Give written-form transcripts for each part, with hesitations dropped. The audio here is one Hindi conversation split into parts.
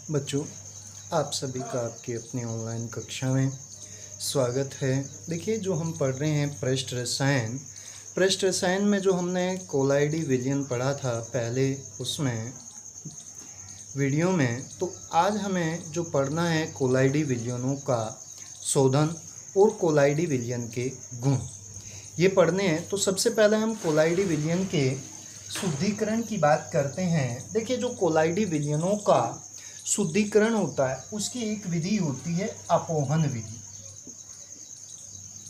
बच्चों, आप सभी का आपकी अपनी ऑनलाइन कक्षा में स्वागत है। देखिए, जो हम पढ़ रहे हैं पृष्ठ रसायन में जो हमने कोलाइडी विलयन पढ़ा था पहले उसमें वीडियो में, तो आज हमें जो पढ़ना है कोलाइडी विलयनों का शोधन और कोलाइडी विलयन के गुण ये पढ़ने हैं। तो सबसे पहले हम कोलाइडी विलयन के शुद्धिकरण की बात करते हैं। देखिए, जो कोलाइडी विलयनों का शुद्धिकरण होता है उसकी एक विधि होती है अपोहन विधि।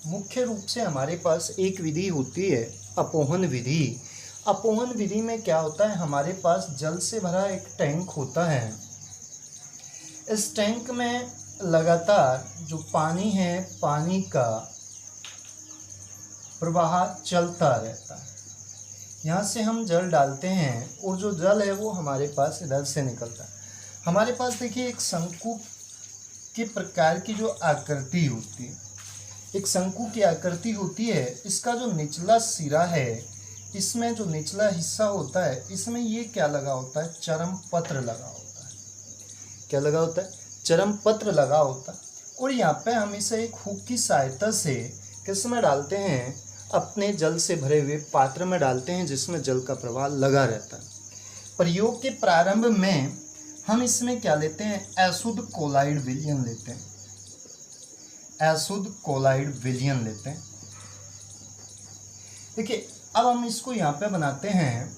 मुख्य रूप से हमारे पास एक विधि होती है अपोहन विधि। अपोहन विधि में क्या होता है, हमारे पास जल से भरा एक टैंक होता है। इस टैंक में लगातार जो पानी है, पानी का प्रवाह चलता रहता है। यहाँ से हम जल डालते हैं और जो जल है वो हमारे पास इधर से निकलता है। हमारे पास देखिए एक शंकु के प्रकार की जो आकृति होती है, एक शंकु की आकृति होती है। इसका जो निचला सिरा है, इसमें जो निचला हिस्सा होता है, इसमें ये क्या लगा होता है, चरम पत्र लगा होता है। क्या लगा होता है, चरम पत्र लगा होता है। और यहाँ पे हम इसे एक हुक की सहायता से किसमें डालते हैं, अपने जल से भरे हुए पात्र में डालते हैं जिसमें जल का प्रवाह लगा रहता है। प्रयोग के प्रारंभ में हम इसमें क्या लेते हैं, अशुद्ध कोलाइड विलयन लेते हैं। अशुद्ध कोलाइड विलयन लेते हैं। देखिए, अब हम इसको यहाँ पे बनाते हैं।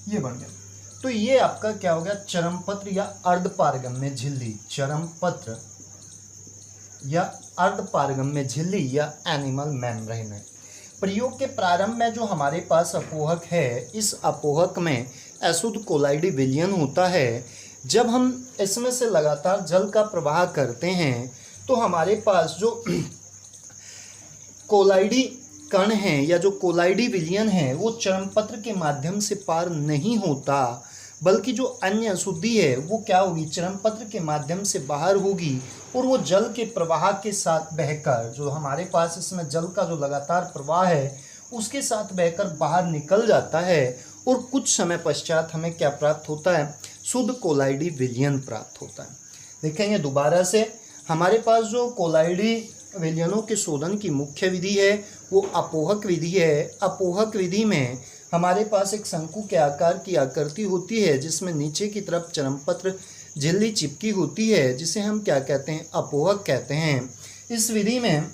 ये बन गया। तो ये आपका क्या हो गया, चरमपत्र या अर्धपारगम्य झिल्ली। चरमपत्र या अर्धपारगम्य झिल्ली या एनिमल मेम्ब्रेन है। प्रयोग के प्रारंभ में जो हमारे पास अपोहक है, इस अपोहक में अशुद्ध कोलाइडी विलयन होता है। जब हम इसमें से लगातार जल का प्रवाह करते हैं तो हमारे पास जो कोलाइडी कण हैं या जो कोलाइडी विलयन है वो चरमपत्र के माध्यम से पार नहीं होता, बल्कि जो अन्य अशुद्धि है वो क्या होगी, चरमपत्र के माध्यम से बाहर होगी और वो जल के प्रवाह के साथ बहकर, जो हमारे पास इसमें जल का जो लगातार प्रवाह है उसके साथ बहकर बाहर निकल जाता है। और कुछ समय पश्चात हमें क्या प्राप्त होता है, शुद्ध कोलाइडी विलयन प्राप्त होता है। देखेंगे दोबारा से, हमारे पास जो कोलाइडी विलयनों के शोधन की मुख्य विधि है वो अपोहक विधि है। अपोहक विधि में हमारे पास एक शंकु के आकार की आकृति होती है जिसमें नीचे की तरफ चरमपत्र झिल्ली चिपकी होती है, जिसे हम क्या कहते हैं, अपोहक कहते हैं। इस विधि में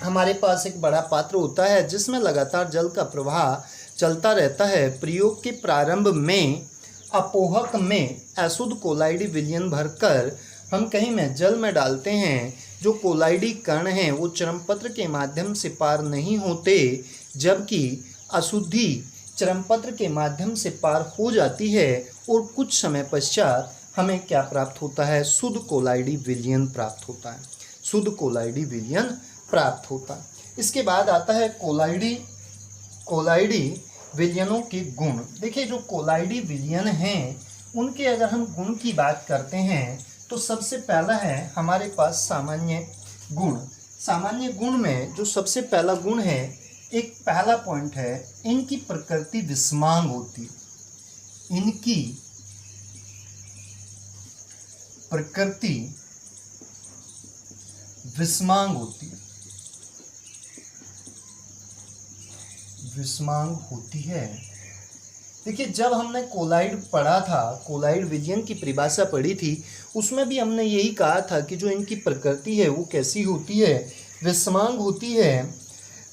हमारे पास एक बड़ा पात्र होता है जिसमें लगातार जल का प्रवाह चलता रहता है। प्रयोग के प्रारंभ में अपोहक में अशुद्ध कोलाइडी विलयन भरकर हम कहीं में जल में डालते हैं। जो कोलाइडी कण हैं वो चरमपत्र के माध्यम से पार नहीं होते, जबकि अशुद्धि चरमपत्र के माध्यम से पार हो जाती है और कुछ समय पश्चात हमें क्या प्राप्त होता है, शुद्ध कोलाइडी विलयन प्राप्त होता है। शुद्ध कोलाइडी विलयन प्राप्त होता है। इसके बाद आता है कोलाइडी विलयनों के गुण। देखिए, जो कोलाइडी विलयन हैं उनके अगर हम गुण की बात करते हैं तो सबसे पहला है हमारे पास सामान्य गुण। सामान्य गुण में जो सबसे पहला गुण है, एक पहला पॉइंट है, इनकी प्रकृति विषमांग होती है। इनकी प्रकृति विषमांग होती है। विषमांग होती है। देखिए, जब हमने कोलाइड पढ़ा था, कोलाइड विलयन की परिभाषा पढ़ी थी, उसमें भी हमने यही कहा था कि जो इनकी प्रकृति है वो कैसी होती है, विषमांग होती है।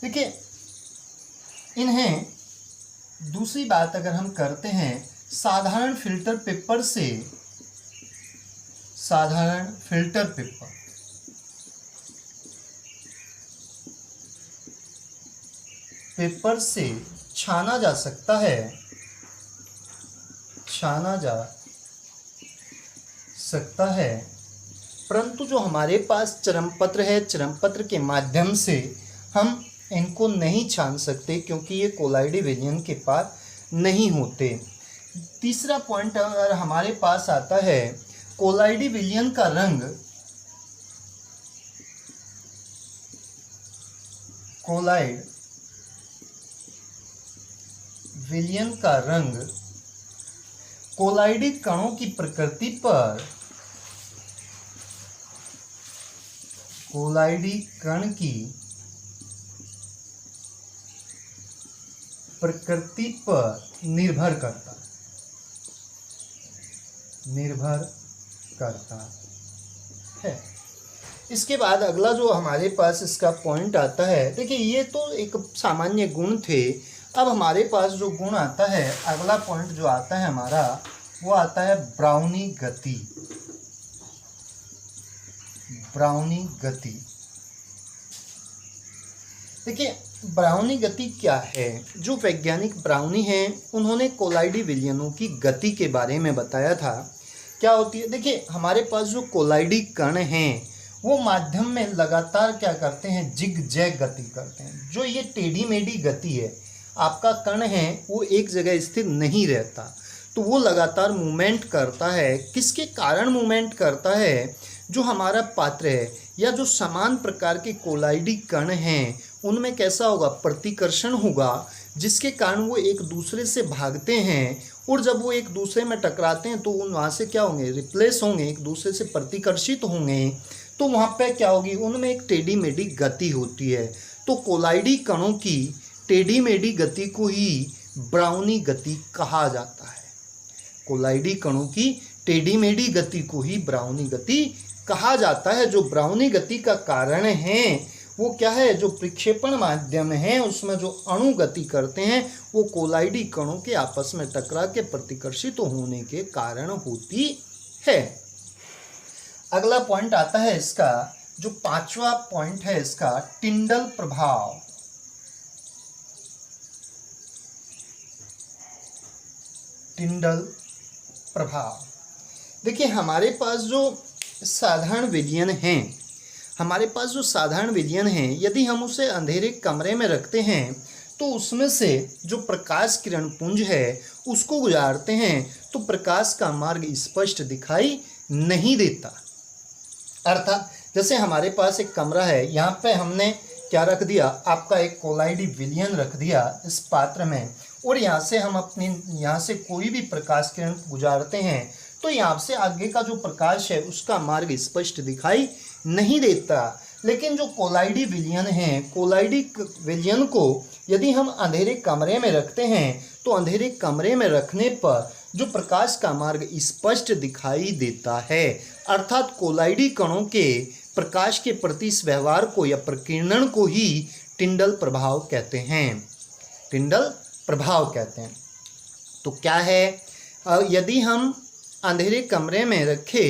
देखिए, इन्हें दूसरी बात अगर हम करते हैं, साधारण फिल्टर पेपर से छाना जा सकता है, परंतु जो हमारे पास चरमपत्र है, चरमपत्र के माध्यम से हम इनको नहीं छान सकते क्योंकि ये कोलाइडी विलयन के पार नहीं होते। तीसरा पॉइंट अगर हमारे पास आता है, कोलाइडी विलयन का रंग कोलाइड विलयन का रंग कोलाइडी कणों की प्रकृति पर, कोलाइडी कण की प्रकृति पर निर्भर करता है। इसके बाद अगला जो हमारे पास इसका पॉइंट आता है, देखिए ये तो एक सामान्य गुण थे। अब हमारे पास जो गुण आता है, अगला पॉइंट जो आता है हमारा, वो आता है ब्राउनी गति। ब्राउनी गति, देखिए ब्राउनी गति क्या है? जो वैज्ञानिक ब्राउनी हैं उन्होंने कोलाइडी विलयनों की गति के बारे में बताया था। क्या होती है? देखिए हमारे पास जो कोलाइडी कण हैं वो माध्यम में लगातार क्या करते हैं? जिग जैग गति करते हैं। जो ये टेढ़ी मेढ़ी गति है, आपका कण है वो एक जगह स्थिर नहीं रहता, तो वो लगातार मूवमेंट करता है। किसके कारण मूवमेंट करता है? जो हमारा पात्र है या जो समान प्रकार के कोलाइडी कण हैं उनमें कैसा होगा? प्रतिकर्षण होगा, जिसके कारण वो एक दूसरे से भागते हैं, और जब वो एक दूसरे में टकराते हैं तो उन वहाँ से क्या होंगे? रिप्लेस होंगे, एक दूसरे से प्रतिकर्षित होंगे। तो वहाँ पे क्या होगी? उनमें एक टेढ़ी मेढ़ी गति होती है। तो कोलाइडी कणों की टेढ़ी मेढ़ी गति को ही ब्राउनी गति कहा जाता है। कोलाइडी कणों की टेढ़ी मेढ़ी गति को ही ब्राउनी गति कहा जाता है। जो ब्राउनी गति का कारण है वो क्या है? जो प्रक्षेपण माध्यम है उसमें जो अणु गति करते हैं वो कोलाइडी कणों के आपस में टकरा के प्रतिकर्षित होने के कारण होती है। अगला पॉइंट आता है इसका, जो पांचवा पॉइंट है इसका, टिंडल प्रभाव। टिंडल प्रभाव, देखिए हमारे पास जो साधारण विलयन हैं, यदि हम उसे अंधेरे कमरे में रखते हैं तो उसमें से जो प्रकाश किरण पुंज है उसको गुजारते हैं तो प्रकाश का मार्ग स्पष्ट दिखाई नहीं देता। अर्थात जैसे हमारे पास एक कमरा है, यहाँ पे हमने क्या रख दिया? आपका एक कोलाइडी विलयन रख दिया इस पात्र में, और यहाँ से हम यहाँ से कोई भी प्रकाश किरण गुजारते हैं तो यहाँ से आगे का जो प्रकाश है उसका मार्ग स्पष्ट दिखाई नहीं देता। लेकिन जो कोलाइडी विलयन है, कोलाइडी विलयन को यदि हम अंधेरे कमरे में रखते हैं तो अंधेरे कमरे में रखने पर जो प्रकाश का मार्ग स्पष्ट दिखाई देता है। अर्थात कोलाइडी कणों के प्रकाश के प्रति इस व्यवहार को या प्रकीर्णन को ही टिंडल प्रभाव कहते हैं। टिंडल प्रभाव कहते हैं। तो क्या है? यदि हम अंधेरे कमरे में रखे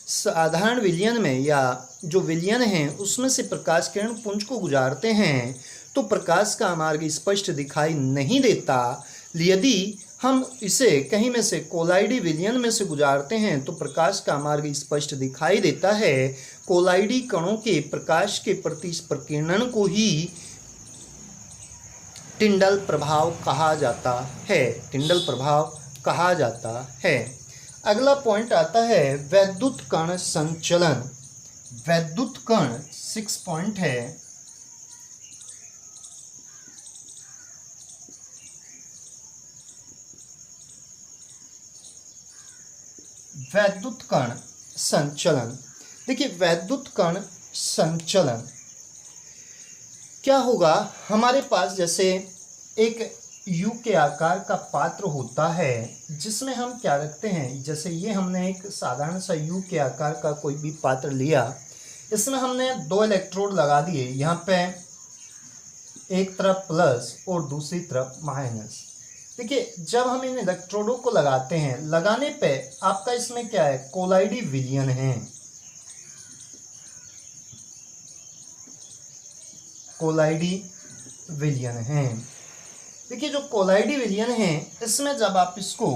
साधारण विलयन में या जो विलयन हैं उसमें से प्रकाश किरण पुंज को गुजारते हैं तो प्रकाश का मार्ग स्पष्ट दिखाई नहीं देता। यदि हम इसे कहीं में से कोलाइडी विलयन में से गुजारते हैं तो प्रकाश का मार्ग स्पष्ट दिखाई देता है। कोलाइडी कणों के प्रकाश के प्रति इस प्रकीर्णन को ही टिंडल प्रभाव कहा जाता है। टिंडल प्रभाव कहा जाता है। अगला पॉइंट आता है वैद्युत कण संचलन। वैद्युत कण 6 पॉइंट है। वैद्युत कण संचलन, देखिए वैद्युत कण संचलन क्या होगा? हमारे पास जैसे एक यू के आकार का पात्र होता है जिसमें हम क्या रखते हैं, जैसे ये हमने एक साधारण सा यू के आकार का कोई भी पात्र लिया, इसमें हमने 2 इलेक्ट्रोड लगा दिए, यहाँ पे एक तरफ प्लस और दूसरी तरफ माइनस। देखिए जब हम इन इलेक्ट्रोडों को लगाते हैं, लगाने पे आपका इसमें क्या है? कोलाइडी विलयन है। कोलाइडी विलयन है। देखिए जो कोलाइडी विलयन है इसमें जब आप इसको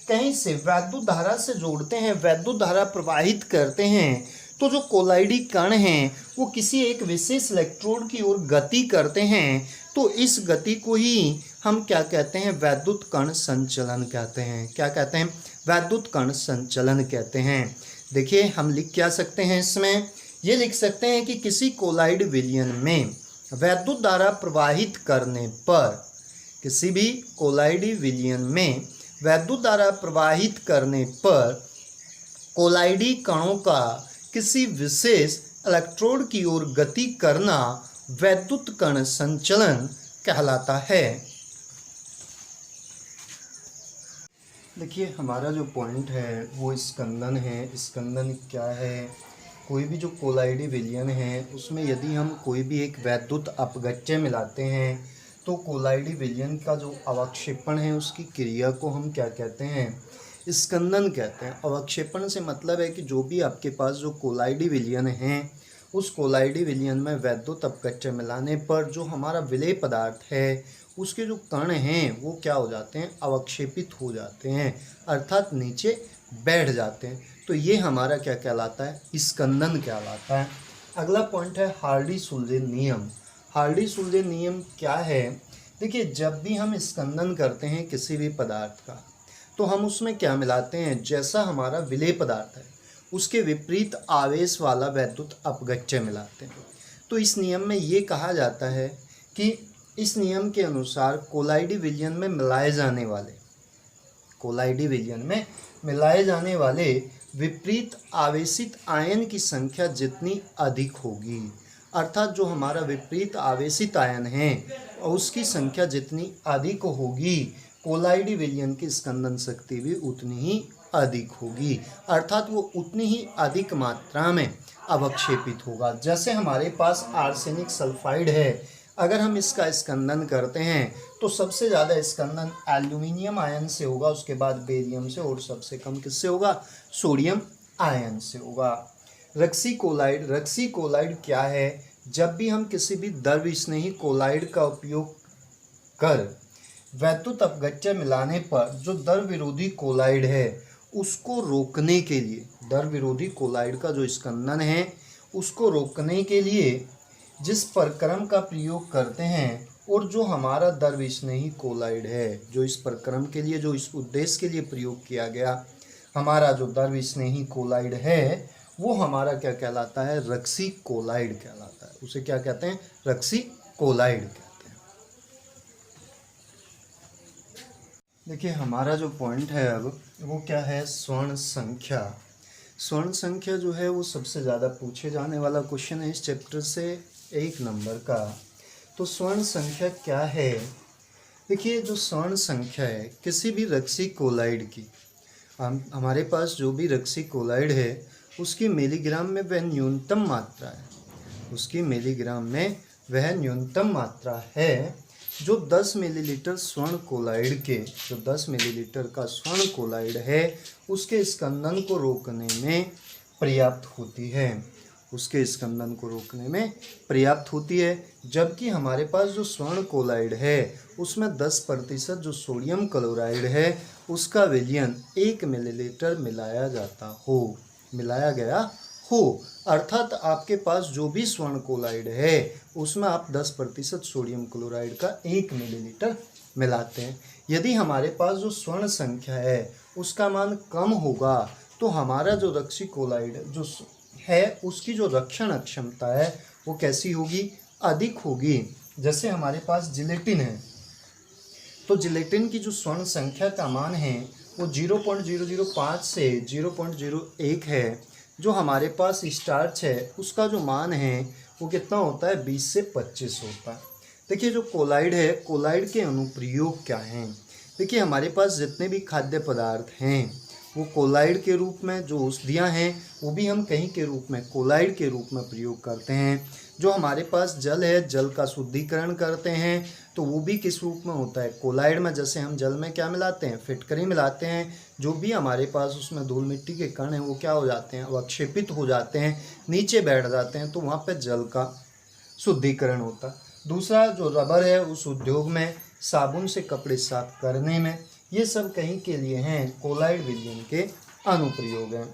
कहीं से वैद्युत धारा से जोड़ते हैं, वैद्युत धारा प्रवाहित करते हैं, तो जो कोलाइडी कण हैं वो किसी एक विशेष इलेक्ट्रोड की ओर गति करते हैं। तो इस गति को ही हम क्या कहते हैं? वैद्युत कण संचलन कहते हैं। क्या कहते हैं? वैद्युत कण संचलन कहते हैं। देखिए हम लिख क्या सकते हैं इसमें? ये लिख सकते हैं कि किसी कोलाइड विलयन में वैद्युत धारा प्रवाहित करने पर, किसी भी कोलाइडी विलयन में वैद्युत धारा प्रवाहित करने पर कोलाइडी कणों का किसी विशेष इलेक्ट्रोड की ओर गति करना वैद्युत कण संचलन कहलाता है। देखिए हमारा जो पॉइंट है वो स्कंदन है। स्कंदन क्या है? कोई भी जो कोलाइडी विलयन है उसमें यदि हम कोई भी एक वैद्युत अपघट्य मिलाते हैं तो कोलाइडी विलयन का जो अवक्षेपण है उसकी क्रिया को हम क्या कहते हैं? स्कंदन कहते हैं। अवक्षेपण से मतलब है कि जो भी आपके पास जो कोलाइडी विलयन है उस कोलाइडी विलयन में वैद्युत अपघट्य मिलाने पर जो हमारा विलेय पदार्थ है उसके जो कण हैं वो क्या हो जाते हैं? अवक्षेपित हो जाते हैं, अर्थात नीचे बैठ जाते हैं। तो ये हमारा क्या कहलाता है? स्कंदन कहलाता है। अगला पॉइंट है हार्डी-सुलज़े नियम। हार्डी-सुलज़े नियम क्या है? देखिए जब भी हम स्कंदन करते हैं किसी भी पदार्थ का तो हम उसमें क्या मिलाते हैं? जैसा हमारा विलेय पदार्थ है उसके विपरीत आवेश वाला वैद्युत अपघट्य मिलाते हैं। तो इस नियम में ये कहा जाता है कि इस नियम के अनुसार कोलाइडी विलयन में मिलाए जाने वाले विपरीत आवेशित आयन की संख्या जितनी अधिक होगी, अर्थात जो हमारा विपरीत आवेशित आयन है उसकी संख्या जितनी अधिक होगी कोलाइडी विलयन की स्कंदन शक्ति भी उतनी ही अधिक होगी, अर्थात वो उतनी ही अधिक मात्रा में अवक्षेपित होगा। जैसे हमारे पास आर्सेनिक सल्फाइड है, अगर हम इसका स्कंदन करते हैं तो सबसे ज़्यादा स्कंदन एल्यूमिनियम आयन से होगा, उसके बाद बेरियम से, और सबसे कम किससे होगा? सोडियम आयन से होगा। रक्सी कोलाइड क्या है? जब भी हम किसी भी द्रव्यस्नेही कोलाइड का उपयोग कर वैद्युत अपघट्य मिलाने पर जो द्रव विरोधी कोलाइड है उसको रोकने के लिए, द्रव विरोधी कोलाइड का जो स्कंदन है उसको रोकने के लिए जिस प्रक्रम का प्रयोग करते हैं, और जो हमारा द्रव्यस्नेही कोलाइड है, जो इस प्रक्रम के लिए, जो इस उद्देश्य के लिए प्रयोग किया गया हमारा जो द्रव्यस्नेही कोलाइड है वो हमारा क्या कहलाता है? रक्सी कोलाइड कहलाता है। उसे क्या कहते हैं? रक्सी कोलाइड कहते हैं। देखिए हमारा जो पॉइंट है अब वो क्या है? स्वर्ण संख्या। स्वर्ण संख्या जो है वो सबसे ज़्यादा पूछे जाने वाला क्वेश्चन है इस चैप्टर से, 1 नंबर का। तो स्वर्ण संख्या क्या है? देखिए जो स्वर्ण संख्या है किसी भी रक्सी कोलाइड की, हमारे पास जो भी रक्सी कोलाइड है उसकी मिलीग्राम में वह न्यूनतम मात्रा है, उसकी मिलीग्राम में वह न्यूनतम मात्रा है जो 10 मिलीलीटर स्वर्ण कोलाइड के, जो 10 मिलीलीटर का स्वर्ण कोलाइड है उसके स्कंदन को रोकने में पर्याप्त होती है, उसके स्कंदन को रोकने में पर्याप्त होती है। जबकि हमारे पास जो स्वर्ण कोलाइड है उसमें 10% जो सोडियम क्लोराइड है उसका विलयन 1 मिलीलीटर मिलाया गया हो, अर्थात आपके पास जो भी स्वर्ण कोलाइड है उसमें आप 10% सोडियम क्लोराइड का 1 मिलीलीटर मिलाते हैं। यदि हमारे पास जो स्वर्ण संख्या है उसका मान कम होगा तो हमारा जो रक्सी कोलाइड जो है उसकी जो रक्षण क्षमता है वो कैसी होगी? अधिक होगी। जैसे हमारे पास जिलेटिन है तो जिलेटिन की जो स्वर्ण संख्या का मान है वो 0.005 से 0.01 है। जो हमारे पास स्टार्च है उसका जो मान है वो कितना होता है? 20 से 25 होता है। देखिए जो कोलाइड है, कोलाइड के अनुप्रयोग क्या हैं? देखिए हमारे पास जितने भी खाद्य पदार्थ हैं वो कोलाइड के रूप में, जो औषधियाँ हैं वो भी हम कहीं के रूप में कोलाइड के रूप में प्रयोग करते हैं। जो हमारे पास जल है, जल का शुद्धिकरण करते हैं तो वो भी किस रूप में होता है? कोलाइड में। जैसे हम जल में क्या मिलाते हैं? फिटकरी मिलाते हैं। जो भी हमारे पास उसमें धूल मिट्टी के कण हैं वो क्या हो जाते हैं? अवक्षेपित हो जाते हैं, नीचे बैठ जाते हैं, तो वहाँ पे जल का शुद्धिकरण होता है। दूसरा जो रबर है उस उद्योग में, साबुन से कपड़े साफ करने में, ये सब कहीं के लिए हैं कोलाइड विलयन के अनुप्रयोग हैं।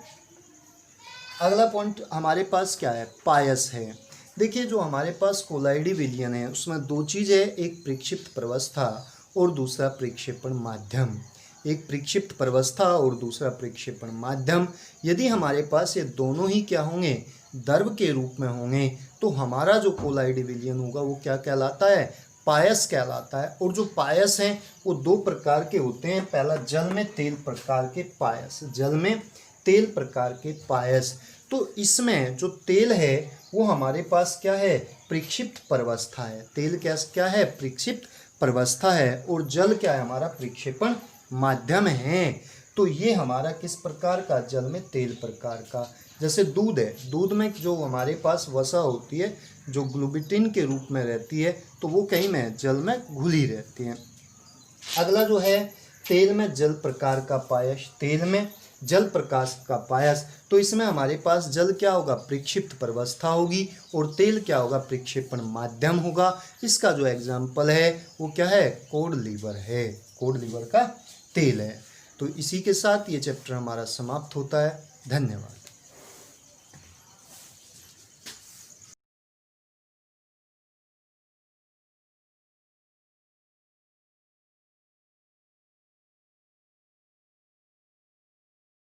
अगला पॉइंट हमारे पास क्या है? पायस है। देखिए जो हमारे पास कोलाइडी विलयन है उसमें 2 चीज़ है, एक प्रक्षिप्त प्रवस्था और दूसरा प्रक्षेपण माध्यम। एक प्रक्षिप्त प्रवस्था और दूसरा प्रक्षेपण माध्यम। यदि हमारे पास ये दोनों ही क्या होंगे? द्रव के रूप में होंगे तो हमारा जो कोलाइडी विलयन होगा वो क्या कहलाता है, पायस कहलाता है। और जो पायस हैं वो दो प्रकार के होते हैं, पहला जल में तेल प्रकार के पायस, जल में तेल प्रकार के पायस। तो इसमें जो तेल है वो हमारे पास क्या है, प्रक्षिप्त प्रवस्था है, तेल क्या है, प्रक्षिप्त प्रवस्था है, और जल क्या है, हमारा प्रक्षेपण माध्यम है। तो ये हमारा किस प्रकार का, जल में तेल प्रकार का। जैसे दूध है, दूध में जो हमारे पास वसा होती है जो ग्लूबिटिन के रूप में रहती है, तो वो कहीं में जल में घुली रहती है। अगला जो है तेल में जल प्रकार का पायस, तेल में जल प्रकाश का पायस। तो इसमें हमारे पास जल क्या होगा, प्रक्षिप्त प्रवस्था होगी, और तेल क्या होगा, प्रक्षेपण माध्यम होगा। इसका जो एग्जाम्पल है वो क्या है, कोड लीवर है, कोड लीवर का तेल है। तो इसी के साथ ये चैप्टर हमारा समाप्त होता है। धन्यवाद।